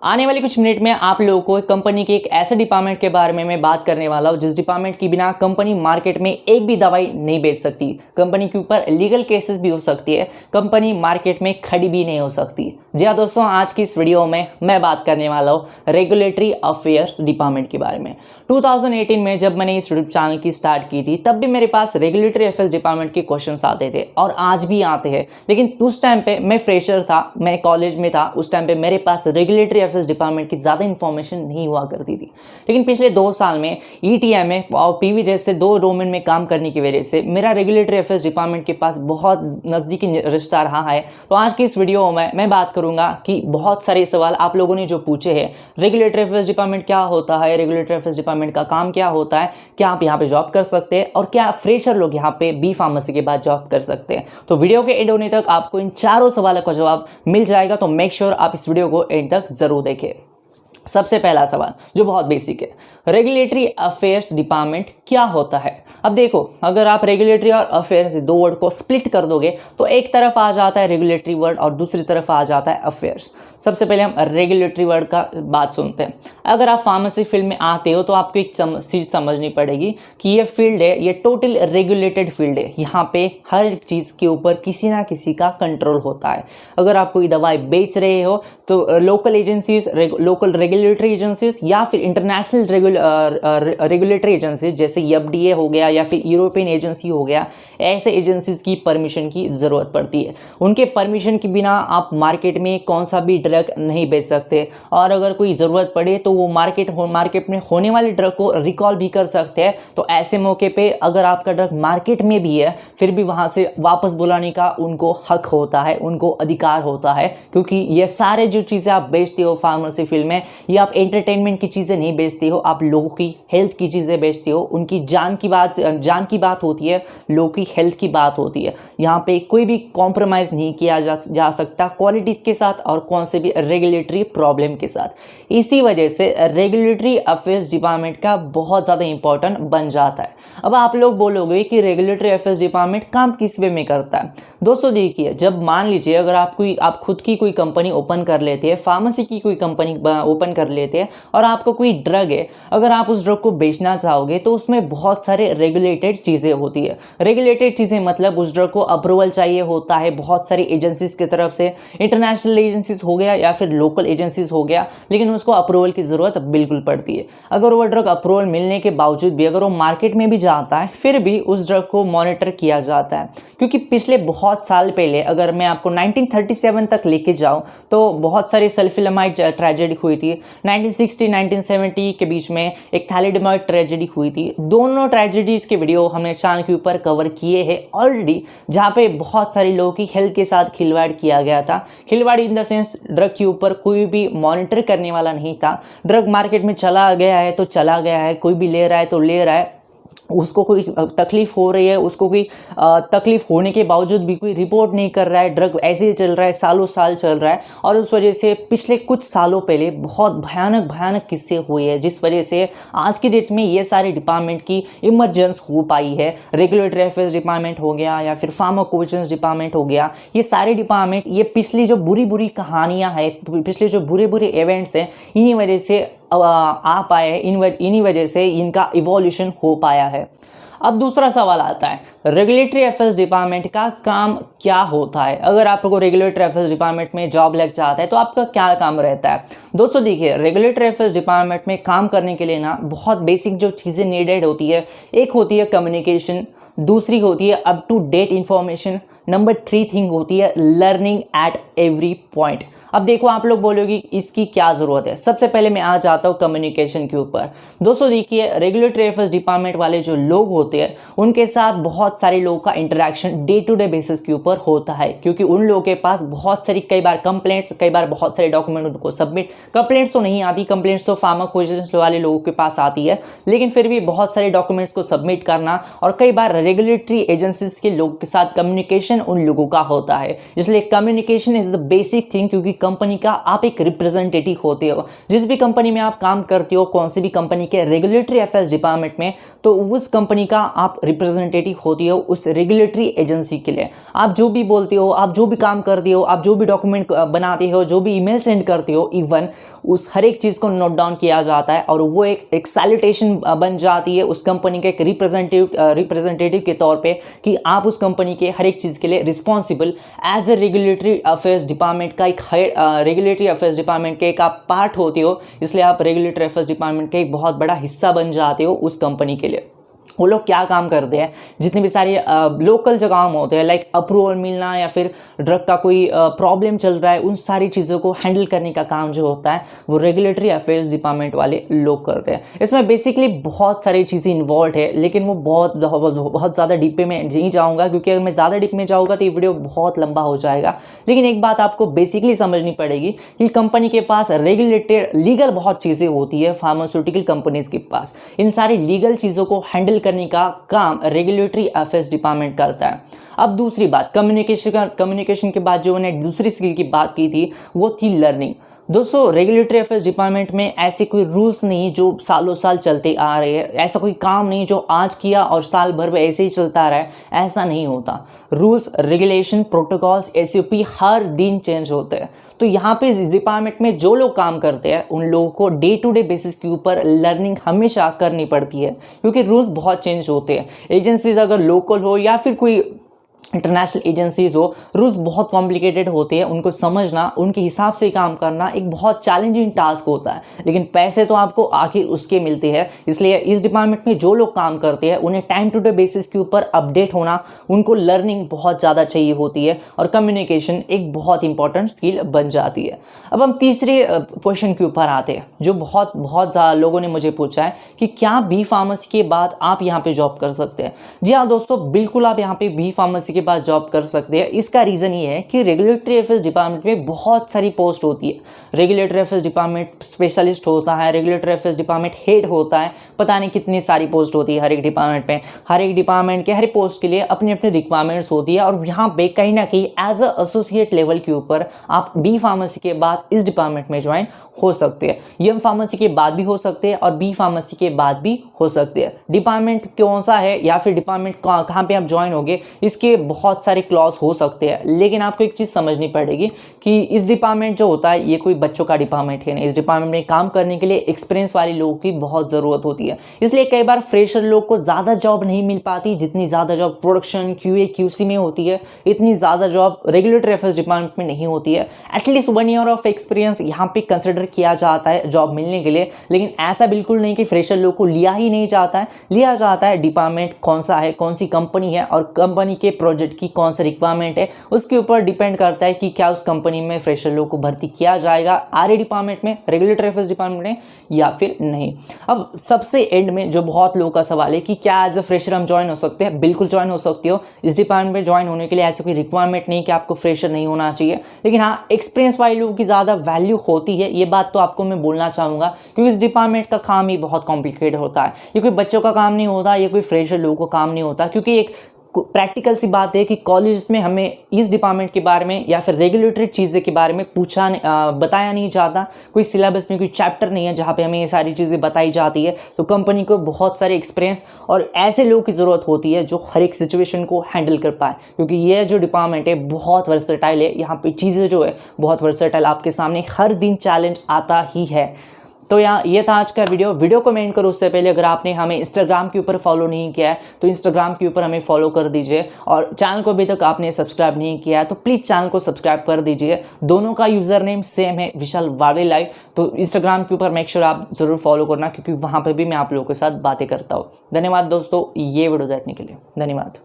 आने वाली कुछ मिनट में आप लोगों को कंपनी के एक ऐसे डिपार्टमेंट के बारे में मैं बात करने वाला हूं जिस डिपार्टमेंट की बिना कंपनी मार्केट में एक भी दवाई नहीं बेच सकती। कंपनी के ऊपर लीगल केसेस भी हो सकती है, कंपनी मार्केट में खड़ी भी नहीं हो सकती। जी हाँ दोस्तों, आज की इस वीडियो में मैं बात करने वाला हूँ रेगुलेटरी अफेयर्स डिपार्टमेंट के बारे में। 2018 में जब मैंने इस यूट्यूब चैनल की स्टार्ट की थी तब भी मेरे पास रेगुलेटरी अफेयर्स डिपार्टमेंट के क्वेश्चंस आते थे और आज भी आते हैं, लेकिन उस टाइम पे मैं फ्रेशर था, मैं कॉलेज में था। उस टाइम पे मेरे पास रेगुलेटरी अफेयर्स डिपार्टमेंट की ज़्यादा इन्फॉर्मेशन नहीं हुआ करती थी, लेकिन पिछले 2 साल में ईटीएम में और पीवी जैसे 2 डोमेन में काम करने की वजह से मेरा रेगुलेटरी अफेयर्स डिपार्टमेंट के पास बहुत नज़दीकी रिश्ता रहा है। तो आज की इस वीडियो में मैं बात करूंगा कि बहुत सारे सवाल आप लोगों ने जो पूछे हैं, रेगुलेटरी अफेयर्स डिपार्टमेंट क्या होता है, रेगुलेटरी अफेयर्स डिपार्टमेंट का काम क्या होता है, क्या आप यहाँ पे जॉब कर सकते हैं और क्या फ्रेशर लोग यहाँ पे बी फार्मेसी के बाद जॉब कर सकते हैं। तो वीडियो के एंड होने तक आपको इन चारों सवालों का जवाब मिल जाएगा, तो मेक श्योर आप इस वीडियो को एंड तक जरूर देखें। सबसे पहला सवाल जो बहुत बेसिक है, रेगुलेटरी अफेयर्स डिपार्टमेंट क्या होता है। अब देखो, अगर आप रेगुलेटरी और अफेयर्स 2 वर्ड को स्प्लिट कर दोगे तो एक तरफ आ जाता है रेगुलेटरी वर्ड और दूसरी तरफ आ जाता है अफेयर्स। सबसे पहले हम रेगुलेटरी वर्ड का बात सुनते हैं। अगर आप फार्मेसी फील्ड में आते हो तो आपको एक चीज़ समझनी पड़ेगी कि ये फील्ड है, ये टोटल रेगुलेटेड फील्ड है। यहाँ पे हर चीज़ के ऊपर किसी ना किसी का कंट्रोल होता है। अगर आप कोई दवाई बेच रहे हो तो local agencies, local regulatory agencies या फिर इंटरनेशनल रेगुलेटरी एजेंसीज जैसे एफडीए हो गया या फिर यूरोपियन एजेंसी हो गया, ऐसे एजेंसीज की परमिशन की ज़रूरत पड़ती है। उनके परमिशन के बिना आप मार्केट में कौन सा भी ड्रग नहीं बेच सकते, और अगर कोई ज़रूरत पड़े तो वो मार्केट में होने वाले ड्रग को रिकॉल भी कर सकते हैं। तो ऐसे मौके पे अगर आपका ड्रग मार्केट में भी है फिर भी वहाँ से वापस बुलाने का उनको हक होता है, उनको अधिकार होता है, क्योंकि ये सारे जो चीज़ें आप बेचते हो फार्मेसी फील्ड में, ये आप एंटरटेनमेंट की चीज़ें नहीं बेचते हो, आप लोगों की हेल्थ की चीज़ें बेचते हो। उनकी जान की बात होती है, लोगों की हेल्थ की बात होती है। यहाँ पे कोई भी कॉम्प्रोमाइज़ नहीं किया जा सकता क्वालिटीज़ के साथ और कौन से भी रेगुलेटरी प्रॉब्लम के साथ। इसी वजह से रेगुलेटरी अफेयर्स डिपार्टमेंट का बहुत ज़्यादा इंपॉर्टेंट बन जाता है। अब आप लोग बोलोगे कि रेगुलेटरी अफेयर्स डिपार्टमेंट काम किस वे में करता है। दोस्तों देखिए, जब मान लीजिए अगर आप खुद की कोई कंपनी ओपन कर लेते हैं, फार्मेसी की कोई कंपनी ओपन कर लेते हैं और आपको कोई ड्रग है, अगर आप उस ड्रग को बेचना चाहोगे तो उसमें बहुत सारे रेगुलेटेड चीज़ें होती है। रेगुलेटेड चीज़ें मतलब उस ड्रग को अप्रूवल चाहिए होता है बहुत सारी एजेंसीज की तरफ से, इंटरनेशनल एजेंसीज हो गया या फिर लोकल एजेंसीज हो गया, लेकिन उसको अप्रूवल की ज़रूरत बिल्कुल पड़ती है। अगर वो ड्रग अप्रूवल मिलने के बावजूद भी अगर वो मार्केट में भी जाता है फिर भी उस ड्रग को मॉनिटर किया जाता है, क्योंकि पिछले बहुत साल पहले अगर मैं आपको 1937 तक लेके जाऊँ तो बहुत सारी सल्फिलामाइड ट्रेजेडी हुई थी। 1960-1970 के बीच में एक थैलिडमाइड ट्रेजेडी हुई थी। दोनों ट्रेजेडीज के वीडियो हमने चैनल के ऊपर कवर किए हैं ऑलरेडी, जहाँ पे बहुत सारे लोगों की हेल्थ के साथ खिलवाड़ किया गया था। खिलवाड़ इन द सेंस ड्रग के ऊपर कोई भी मॉनिटर करने वाला नहीं था। ड्रग मार्केट में चला गया है तो चला गया है, कोई भी ले रहा है तो ले रहा है, उसको कोई तकलीफ हो रही है, उसको कोई तकलीफ होने के बावजूद भी कोई रिपोर्ट नहीं कर रहा है, ड्रग ऐसे ही चल रहा है, सालों साल चल रहा है। और उस वजह से पिछले कुछ सालों पहले बहुत भयानक किस्से हुए हैं, जिस वजह से आज की डेट में ये सारे डिपार्टमेंट की इमरजेंस हो पाई है। रेगुलेटरी अफेयर्स डिपार्टमेंट हो गया या फिर फार्माकोविजिलेंस डिपार्टमेंट हो गया, ये सारे डिपार्टमेंट ये पिछली जो बुरी कहानियाँ हैं, पिछले जो बुरे इवेंट्स हैं, इन्हीं वजह से आ पाए हैं, इन्हीं वजह से इनका इवोल्यूशन हो पाया है। अब दूसरा सवाल आता है, रेगुलेटरी अफेयर्स डिपार्टमेंट का काम क्या होता है। अगर आपको रेगुलेटरी अफेयर्स डिपार्टमेंट में जॉब लग जाता है तो आपका क्या काम रहता है। दोस्तों देखिए, रेगुलेटरी अफेयर्स डिपार्टमेंट में काम करने के लिए ना बहुत बेसिक जो चीज़ें नीडेड होती है, एक होती है कम्युनिकेशन, दूसरी होती है up to date information, number 3 thing होती है लर्निंग एट एवरी पॉइंट। अब देखो, आप लोग बोलोगे इसकी क्या ज़रूरत है। सबसे पहले मैं आ जाता हूँ कम्युनिकेशन के ऊपर। दोस्तों देखिए, रेगुलेटरी अफेयर्स डिपार्टमेंट वाले जो लोग होते हैं उनके साथ बहुत सारे लोगों का interaction day to day basis के ऊपर होता है, क्योंकि उन लोगों के पास बहुत सारी कई बार कंप्लेंट्स, कई बार बहुत सारे डॉक्यूमेंट उनको सबमिट, कंप्लेंट्स तो नहीं आती, कंप्लेंट्स तो फार्माकोविजिलेंस वाले लोगों के पास आती है, लेकिन फिर भी बहुत सारे डॉक्यूमेंट्स को सबमिट करना और कई बार रेगुलेटरी एजेंसीज के लोग के साथ कम्युनिकेशन कम्युनिकेशन उन लोगों का होता है। इसलिए communication is the basic thing, क्योंकि कंपनी का आप एक रिप्रेजेंटेटिव होते हो। जिस भी कंपनी में आप काम करते हो, कौन सी भी कंपनी के रेगुलेटरी अफेयर्स डिपार्टमेंट में, तो उस कंपनी का आप रिप्रेजेंटेटिव होते हो उस रेगुलेटरी एजेंसी के लिए। आप जो भी बोलते हो, आप जो भी काम करते हो, आप जो भी डॉक्यूमेंट बनाते हो, जो भी ईमेल सेंड करते हो, इवन उस हर एक चीज़ को नोट डाउन किया जाता है और वो एक सैल्यूटेशन बन जाती है उस कंपनी के एक रिप्रेजेंटेटिव के तौर पे कि आप उस कंपनी के हर एक चीज़ के लिए responsible as a regulatory affairs department का एक रेगुलेटरी अफेयर्स डिपार्टमेंट के एक आप पार्ट होते हो। इसलिए आप रेगुलेटरी अफेयर्स डिपार्टमेंट के एक बहुत बड़ा हिस्सा बन जाते हो उस कंपनी के लिए। वो लोग क्या काम करते हैं, जितने भी सारे लोकल जगहों में होते हैं, लाइक अप्रूवल मिलना या फिर ड्रग का कोई प्रॉब्लम चल रहा है, उन सारी चीज़ों को हैंडल करने का काम जो होता है वो रेगुलेटरी अफेयर्स डिपार्टमेंट वाले लोग करते हैं। इसमें बेसिकली बहुत सारी चीज़ें इन्वॉल्व है, लेकिन वो बहुत ज़्यादा डीप में नहीं जाऊँगा, क्योंकि अगर मैं ज़्यादा डीप में जाऊँगा तो ये वीडियो बहुत लंबा हो जाएगा। लेकिन एक बात आपको बेसिकली समझनी पड़ेगी कि कंपनी के पास रेगुलेटेड लीगल बहुत चीज़ें होती है, फार्मास्यूटिकल कंपनीज के पास इन सारी लीगल चीज़ों को हैंडल करने का काम रेगुलेटरी अफेयर्स डिपार्टमेंट करता है। अब दूसरी बात, कम्युनिकेशन के बाद जो मैंने दूसरी स्किल की बात की थी वो थी लर्निंग। दोस्तों, रेगुलेटरी अफेयर्स डिपार्टमेंट में ऐसे कोई रूल्स नहीं जो सालों साल चलते आ रहे हैं, ऐसा कोई काम नहीं जो आज किया और साल भर में ऐसे ही चलता रहा है, ऐसा नहीं होता। रूल्स, रेगुलेशन, प्रोटोकॉल्स, एसओपी हर दिन चेंज होते हैं। तो यहाँ पे इस डिपार्टमेंट में जो लोग काम करते हैं उन लोगों को डे टू डे बेसिस के ऊपर लर्निंग हमेशा करनी पड़ती है, क्योंकि रूल्स बहुत चेंज होते हैं। एजेंसीज अगर लोकल हो या फिर कोई इंटरनेशनल एजेंसीज हो, रूल्स बहुत कॉम्प्लिकेटेड होते हैं, उनको समझना, उनके हिसाब से काम करना एक बहुत चैलेंजिंग टास्क होता है। लेकिन पैसे तो आपको आखिर उसके मिलते हैं। इसलिए इस डिपार्टमेंट में जो लोग काम करते हैं उन्हें टाइम टू डे बेसिस के ऊपर अपडेट होना, उनको लर्निंग बहुत ज़्यादा चाहिए होती है और कम्युनिकेशन एक बहुत इंपॉर्टेंट स्किल बन जाती है। अब हम तीसरे क्वेश्चन के ऊपर आते हैं, जो बहुत ज़्यादा लोगों ने मुझे पूछा है कि क्या बी फार्मेसी के बाद आप यहाँ पे जॉब कर सकते हैं। जी हाँ दोस्तों, बिल्कुल आप यहाँ पे बी फार्मेसी के बाद जॉब कर सकते हैं। इसका रीज़न ये है कि रेगुलेटरी अफेयर्स डिपार्टमेंट में बहुत सारी पोस्ट होती है। रेगुलेटरी अफेयर्स डिपार्टमेंट स्पेशलिस्ट होता है, रेगुलेटरी अफेयर्स डिपार्टमेंट हेड होता है, पता नहीं कितनी सारी पोस्ट होती है हर एक डिपार्टमेंट में। हर एक डिपार्टमेंट के हर पोस्ट के लिए अपनी अपनी रिक्वायरमेंट्स होती है और यहाँ पे कहीं ना कहीं एज अ एसोसिएट लेवल के ऊपर आप बी फार्मेसी के बाद इस डिपार्टमेंट में ज्वाइन हो सकते हैं। एम फार्मेसी के बाद भी हो सकते हैं और बी फार्मेसी के बाद भी हो सकते हैं। डिपार्टमेंट कौन सा है या फिर डिपार्टमेंट कहाँ पे आप ज्वाइन होगे, इसके बहुत सारे क्लॉज हो सकते हैं। लेकिन आपको एक चीज़ समझनी पड़ेगी कि इस डिपार्टमेंट जो होता है ये कोई बच्चों का डिपार्टमेंट है नहीं। इस डिपार्टमेंट में काम करने के लिए एक्सपीरियंस वाले लोगों की बहुत ज़रूरत होती है। इसलिए कई बार फ्रेशर लोग को ज़्यादा जॉब नहीं मिल पाती जितनी ज़्यादा जॉब प्रोडक्शन, क्यूए, क्यूसी में होती है। इतनी ज़्यादा जॉब रेगुलेटरी अफेयर्स डिपार्टमेंट में नहीं होती है। एटलीस्ट 1 ईयर ऑफ एक्सपीरियंस यहाँ पे कंसिडर किया जाता है जॉब मिलने के लिए। लेकिन ऐसा बिल्कुल नहीं कि फ्रेशर लोग को लिया ही नहीं जाता है। लिया जाता है, डिपार्टमेंट कौन सा है, कौन सी कंपनी है और कंपनी के प्रोजेक्ट की कौन सा रिक्वायरमेंट है, उसके ऊपर डिपेंड करता है कि क्या उस कंपनी में फ्रेशर लोग को भर्ती किया जाएगा आरए डिपार्टमेंट में, रेगुलेटरी अफेयर्स डिपार्टमेंट में या फिर नहीं। अब सबसे एंड में जो बहुत लोगों का सवाल है कि क्या एज अ फ्रेशर हम ज्वाइन हो सकते हैं। बिल्कुल ज्वाइन हो सकते हो। इस डिपार्टमेंट में ज्वाइन होने के लिए ऐसा कोई रिक्वायरमेंट नहीं कि आपको फ्रेशर नहीं होना चाहिए। लेकिन हाँ, एक्सपीरियंस वाले लोगों की ज़्यादा वैल्यू होती है, ये बात तो आपको मैं बोलना चाहूँगा, क्योंकि इस डिपार्टमेंट का काम ही बहुत कॉम्प्लिकेटेड होता है। ये कोई बच्चों का काम नहीं होता, ये कोई फ्रेशर लोगों का काम नहीं होता। क्योंकि एक प्रैक्टिकल सी बात है कि कॉलेज में हमें इस डिपार्टमेंट के बारे में या फिर रेगुलेटरी चीज़ें के बारे में बताया नहीं जाता। कोई सिलेबस में कोई चैप्टर नहीं है जहाँ पे हमें ये सारी चीज़ें बताई जाती है। तो कंपनी को बहुत सारे एक्सपीरियंस और ऐसे लोगों की ज़रूरत होती है जो हर एक सिचुएशन को हैंडल कर पाए, क्योंकि ये जो डिपार्टमेंट है बहुत वर्सेटाइल है। यहाँ पे चीज़ें जो है बहुत वर्सेटाइल, आपके सामने हर दिन चैलेंज आता ही है। तो ये था आज का वीडियो को कमेंट करो उससे पहले। अगर आपने हमें इंस्टाग्राम के ऊपर फॉलो नहीं किया है तो इंस्टाग्राम के ऊपर हमें फॉलो कर दीजिए, और चैनल को अभी तक आपने सब्सक्राइब नहीं किया है तो प्लीज़ चैनल को सब्सक्राइब कर दीजिए। दोनों का यूज़र नेम सेम है, विशाल वाड़े लाइव। तो इंस्टाग्राम के ऊपर मेक श्योर आप ज़रूर फॉलो करना, क्योंकि वहाँ पर भी मैं आप लोगों के साथ बातें करता हूँ। धन्यवाद दोस्तों ये वीडियो देखने के लिए, धन्यवाद।